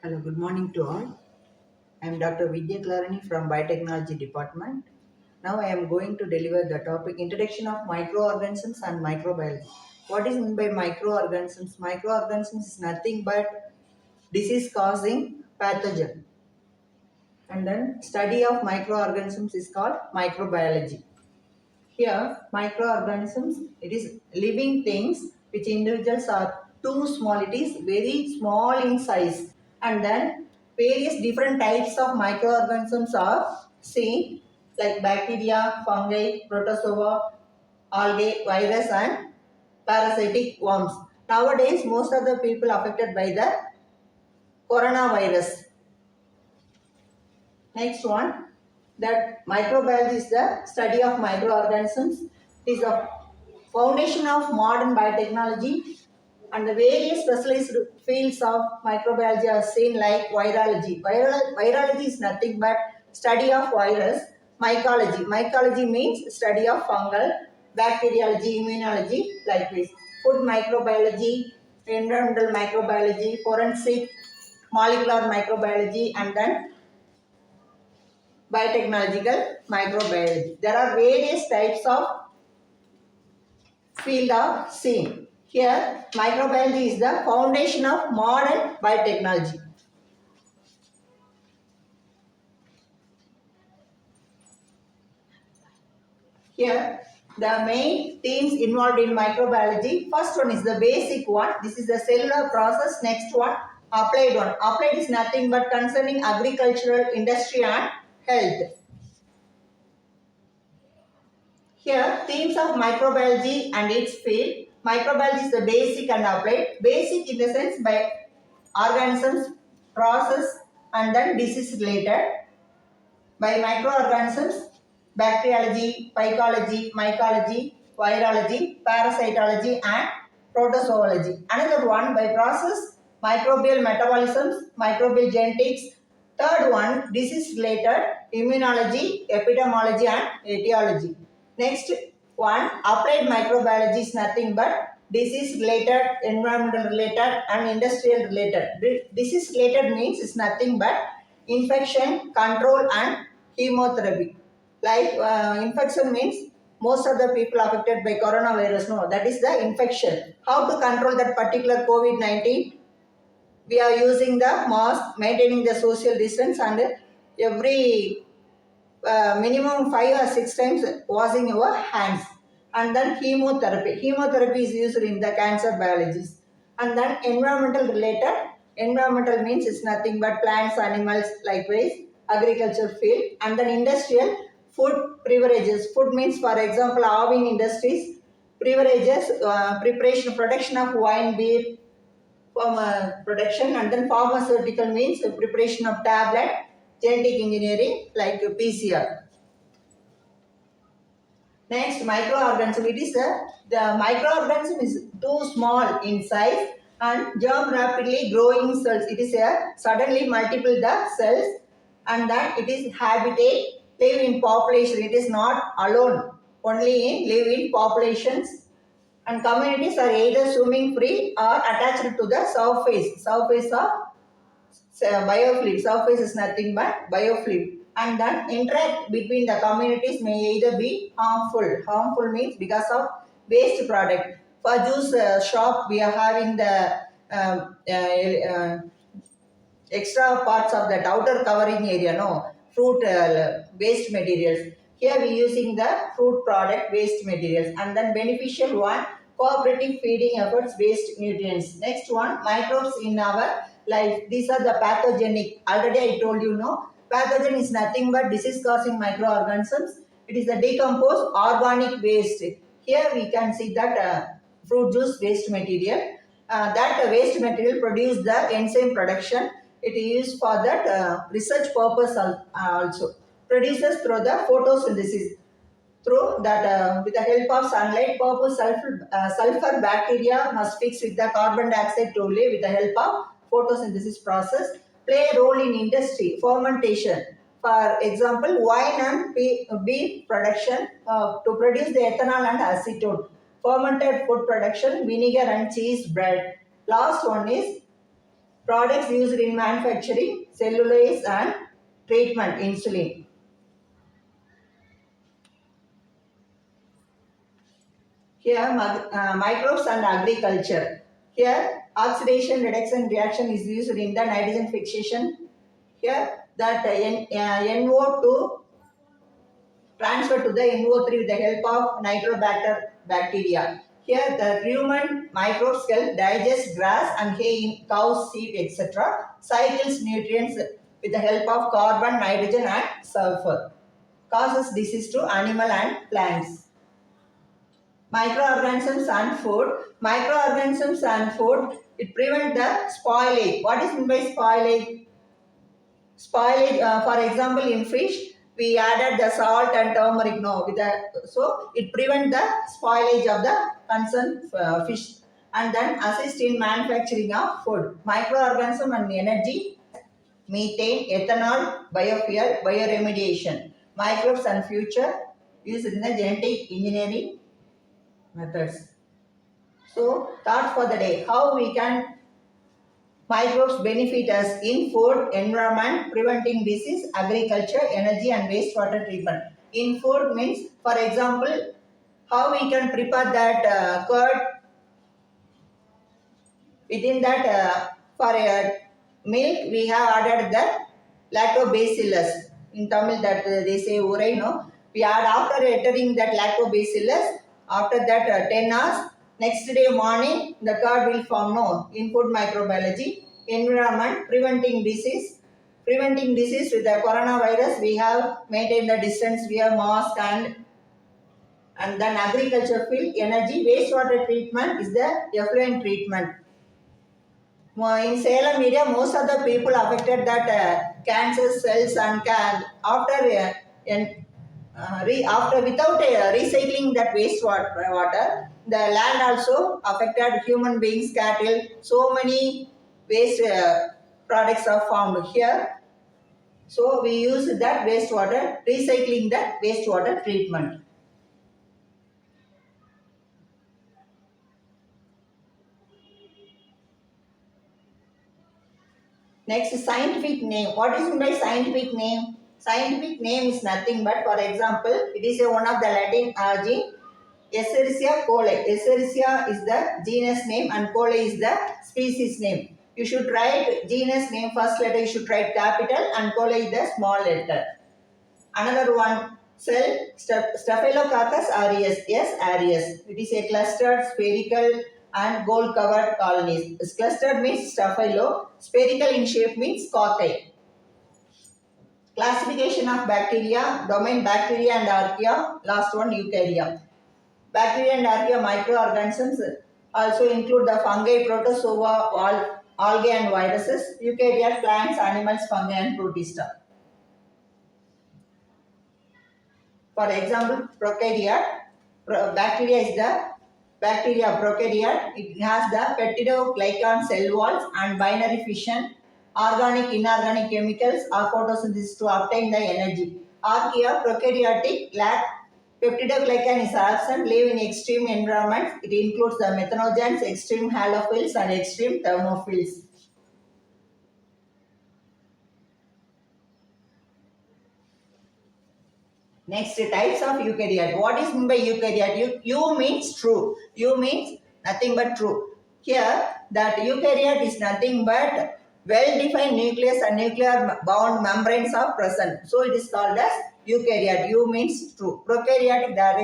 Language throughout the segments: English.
Hello, good morning to all. I am Dr. Vidhyakalrani from Biotechnology Department. Now I am going to deliver the topic Introduction of Microorganisms and Microbiology. What is meant by microorganisms? Microorganisms is nothing but disease causing pathogen. And then study of microorganisms is called microbiology. Here, microorganisms, it is living things which individuals are too small. It is very small in size. And then various different types of microorganisms are seen like bacteria, fungi, protozoa, algae, virus and parasitic worms. Nowadays, most of the people affected by the coronavirus. Next one, that microbiology is the study of microorganisms. It is a foundation of modern biotechnology, and the various specialized fields of microbiology are seen like virology. Virology is nothing but study of virus. Mycology. Mycology means study of fungal, bacteriology, immunology, likewise. Food microbiology, environmental microbiology, forensic, molecular microbiology, and then biotechnological microbiology. There are various types of field of seen. Here, microbiology is the foundation of modern biotechnology. Here, the main themes involved in microbiology. First one is the basic one. This is the cellular process. Next one, applied one. Applied is nothing but concerning agricultural, industry and health. Here, themes of microbiology and its field. Microbiology is the basic and applied. Basic in the sense by organisms, process and then disease related. By microorganisms, bacteriology, phycology, mycology, virology, parasitology and protozoology. Another one by process, microbial metabolisms, microbial genetics. Third one, disease related, immunology, epidemiology and etiology. Next one, applied microbiology is nothing but disease related, environmental related and industrial related. Disease related means is nothing but infection, control and chemotherapy. Like infection means most of the people affected by coronavirus, no, that is the infection. How to control that particular COVID-19? We are using the mask, maintaining the social distance and every minimum 5 or 6 times washing your hands. And then chemotherapy. Chemotherapy is used in the cancer biologies. And then environmental related. Environmental means it's nothing but plants, animals, likewise agriculture field. And then industrial, food, beverages. Food means, for example, Avin industries, beverages, preparation, production of wine, beer, production. And then pharmaceutical means preparation of tablet, genetic engineering like PCR. Next, microorganism. It is the microorganism is too small in size and germ rapidly growing cells. It is suddenly multiple the cells and that it is habitat, live in population. It is not alone, only in live in populations. And communities are either swimming free or attached to the surface of biofluid. Surface is nothing but biofluid. And then interact between the communities may either be harmful. Harmful means because of waste product. For juice shop, we are having the extra parts of that outer covering area, no, fruit waste materials. Here we using the fruit product waste materials. And then beneficial one, cooperative feeding efforts, waste nutrients. Next one, microbes in our life. These are the pathogenic. Already I told you, no, pathogen is nothing but disease causing microorganisms. It is the decomposed organic waste. Here we can see that fruit juice waste material. That waste material produce the enzyme production. It is used for that research purpose also. Produces through the photosynthesis. Through that, with the help of sunlight, purple sulfur bacteria must fix with the carbon dioxide to live with the help of photosynthesis process. Play a role in industry, fermentation. For example, wine and beer production to produce the ethanol and acetone. Fermented food production, vinegar and cheese, bread. Last one is Products used in manufacturing, cellulose and treatment, insulin. Here, microbes and agriculture. Here, oxidation reduction reaction is used in the nitrogen fixation. Here, that NO2 transferred to the NO3 with the help of nitrobacter bacteria. Here, the human microbes help digest grass and hay in cow seed, etc. Cycles nutrients with the help of carbon, nitrogen, and sulfur. Causes disease to animal and plants. Microorganisms and food. Microorganisms and food, it prevents the spoilage. What is meant by spoilage? Spoilage, for example, in fish, we added the salt and turmeric. No, so it prevents the spoilage of the concerned fish and then assist in manufacturing of food. Microorganism and energy, methane, ethanol, biofuel, bioremediation. Microbes and future used in the genetic engineering methods. So, thought for the day: how we can microbes benefit us in food, environment, preventing disease, agriculture, energy and wastewater treatment. In food means, for example, how we can prepare that curd. Within that, for milk, we have added the lactobacillus. In Tamil, that they say urai, no? We add after entering that lactobacillus. After that, 10 hours, next day morning, the curd will form. No, in food microbiology. Environment, preventing disease. Preventing disease with the coronavirus, we have maintained the distance, we have mask and then agriculture field, energy, wastewater treatment is the effluent treatment. In Salem area, most of the people affected that cancer cells and after without recycling that water, the land also affected human beings, cattle. So many waste products are found here. So we use that wastewater, recycling that wastewater treatment. Next, scientific name. What is meant by scientific name? Scientific name is nothing but, for example, it is one of the Latin origin. Escherichia coli. Escherichia is the genus name and coli is the species name. You should write genus name first letter, you should write capital and coli is the small letter. Another one, cell, Staphylococcus aureus. Yes, aureus. It is a clustered, spherical and gold covered colonies. Clustered means staphylo, spherical in shape means cocci. Classification of bacteria, domain bacteria and archaea, last one eukarya. Bacteria and archaea microorganisms also include the fungi, protozoa, algae and viruses, eukarya, plants, animals, fungi and protista. For example, prokaryote, bacteria is the bacteria prokaryote. It has the peptidoglycan cell walls and binary fission, organic, inorganic chemicals or photosynthesis to obtain the energy. Archaea, prokaryotic, lack peptidoglycan is absent, live in extreme environments. It includes the methanogens, extreme halophils and extreme thermophils. Next, types of eukaryote. What is meant by eukaryote? U means true. U means nothing but true. Here, that eukaryote is nothing but well-defined nucleus and nuclear bound membranes are present. So, it is called as eukaryote. U means true. Prokaryotic, there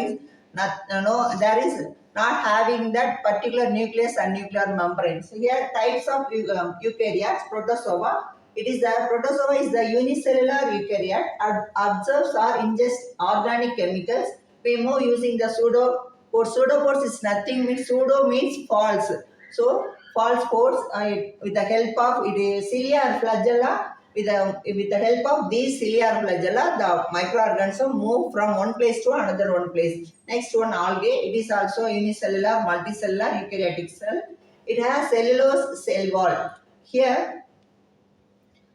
is not having that particular nucleus and nuclear membranes. So, here, types of eukaryotes, protozoa. It is the protozoa is the unicellular eukaryote, absorbs or ingests organic chemicals. We move using the pseudopores. Pseudopores is nothing means pseudo means false. So false pores with the help of cilia and flagella. With the help of these cilia and flagella, the microorganism move from one place to another one place. Next one, algae. It is also unicellular, multicellular eukaryotic cell. It has cellulose cell wall. Here,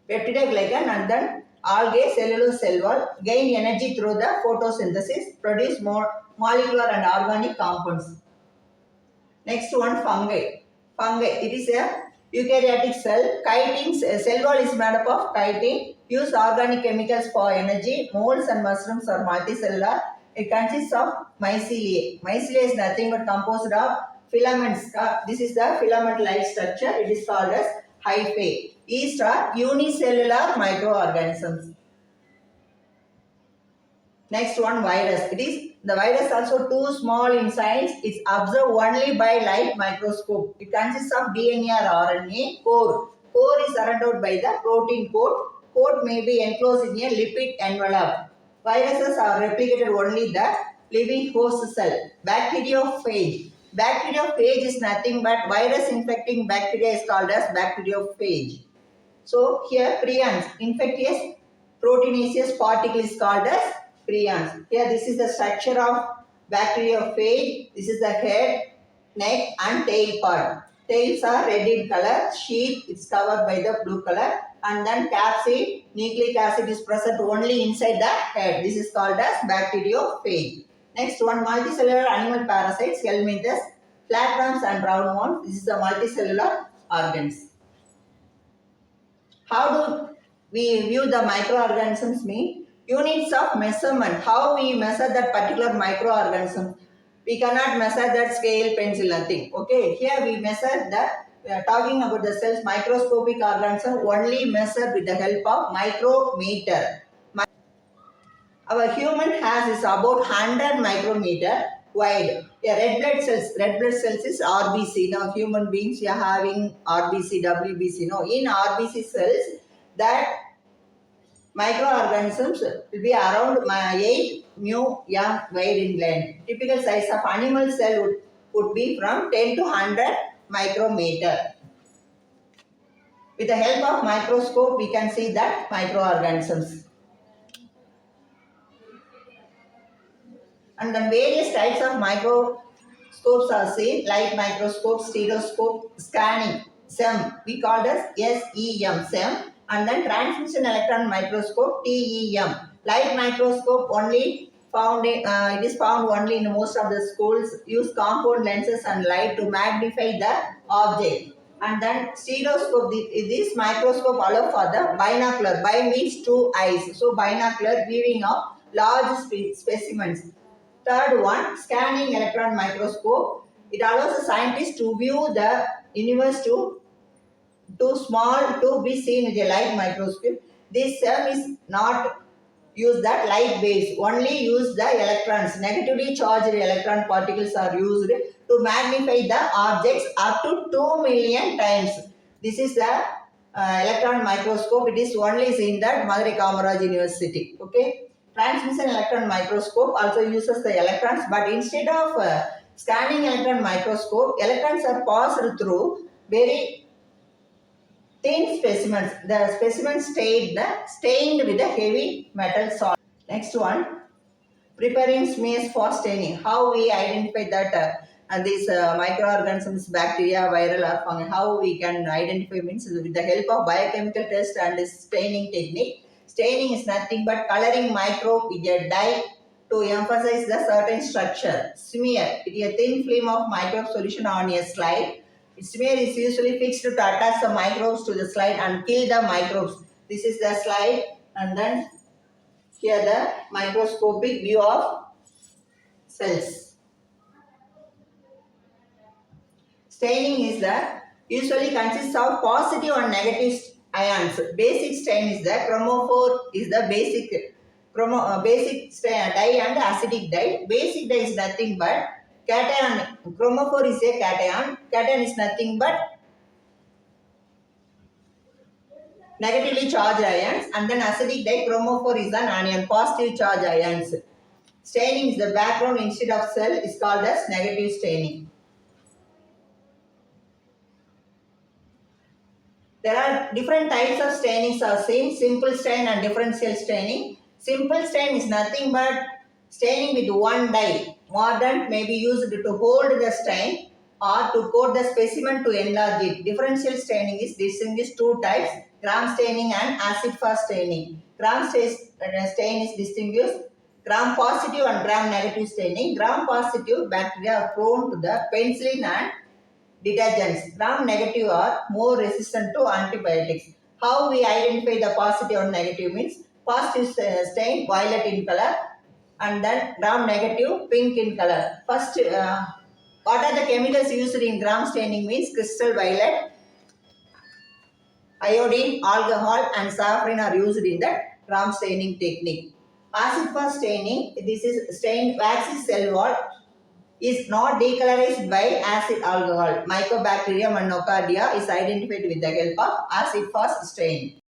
peptidoglycan and then algae cellulose cell wall gain energy through the photosynthesis, produce more molecular and organic compounds. Next one, fungi. Fungi, it is a Eukaryotic cell. Chitin, cell wall is made up of chitin. Use organic chemicals for energy. Molds and mushrooms are multicellular. It consists of mycelia. Mycelia is nothing but composed of filaments. This is the filament-like structure. It is called as hyphae. Yeast are unicellular microorganisms. Next one, virus. The virus also too small in size. It's observed only by light microscope. It consists of DNA or RNA core. Core is surrounded by the protein coat. Coat may be enclosed in a lipid envelope. Viruses are replicated only the living host cell. Bacteriophage. Bacteriophage is nothing but virus infecting bacteria is called as bacteriophage. So here prions, infectious proteinaceous particle is called as prions. Here this is the structure of bacteriophage. This is the head, neck and tail part. Tails are red in color, sheath is covered by the blue color, and then capsid, nucleic acid is present only inside the head. This is called as bacteriophage. Next one, multicellular animal parasites, helminths, flatworms and roundworms. This is the multicellular organs. How do we view the microorganisms? Mean units of measurement. How we measure that particular microorganism? We cannot measure that scale, pencil, nothing. Okay, here we measure that. We are talking about the cells, microscopic organism only measured with the help of micrometer. Our human has is about 100 micrometer wide. Yeah, red blood cells is RBC. Now human beings we are having RBC, WBC. Now in RBC cells that microorganisms will be around 8 young wide in length. Typical size of animal cell would be from 10 to 100 micrometer. With the help of microscope we can see that microorganisms. And then various types of microscopes are seen, light microscope, stereoscope, scanning, SEM. We call it SEM, SEM. And then transmission electron microscope, TEM. Light microscope only found it is found only in most of the schools. Use compound lenses and light to magnify the object. And then stereoscope, this microscope allow for the binocular. Bi means two eyes. So binocular viewing of large specimens. Third one, scanning electron microscope. It allows the scientists to view the universe too small to be seen with a light microscope. This SEM is not use that light waves, only use the electrons. Negatively charged electron particles are used to magnify the objects up to 2 million times. This is the electron microscope. It is only seen at Madurai Kamaraj University. Okay. Transmission electron microscope also uses the electrons, but instead of scanning electron microscope, electrons are passed through very thin specimens. The specimens stained with a heavy metal salt. Next one, preparing smears for staining. How we identify that these microorganisms, bacteria, viral or fungi, how we can identify means with the help of biochemical test and staining technique. Staining is nothing but coloring microbe with a dye to emphasize the certain structure. Smear, it is a thin film of microbe solution on a slide. Smear is usually fixed to attach the microbes to the slide and kill the microbes. This is the slide, and then here the microscopic view of cells. Staining is usually consists of positive and negative ions. Basic stain is the chromophore is the basic dye and acidic dye. Basic dye is nothing but cation. Chromophore is a cation. Cation is nothing but negatively charged ions, and then acidic dye chromophore is an anion, positive charged ions. Staining is the background instead of cell is called as negative staining. There are different types of stainings are seen, simple stain and differential staining. Simple stain is nothing but staining with one dye. Mordant may be used to hold the stain or to coat the specimen to enlarge it. Differential staining is distinguished two types, gram staining and acid fast staining. Gram stain is distinguished gram positive and gram negative staining. Gram positive bacteria are prone to the penicillin and detergents. Gram negative are more resistant to antibiotics. How we identify the positive and negative means positive stain violet in color and then gram negative pink in color. First, what are the chemicals used in gram staining means crystal violet, iodine, alcohol and saffron are used in the gram staining technique. Acid fast staining, this is stain waxy cell wall is not decolorized by acid alcohol. Mycobacterium and nocardia is identified with the help of acid fast stain.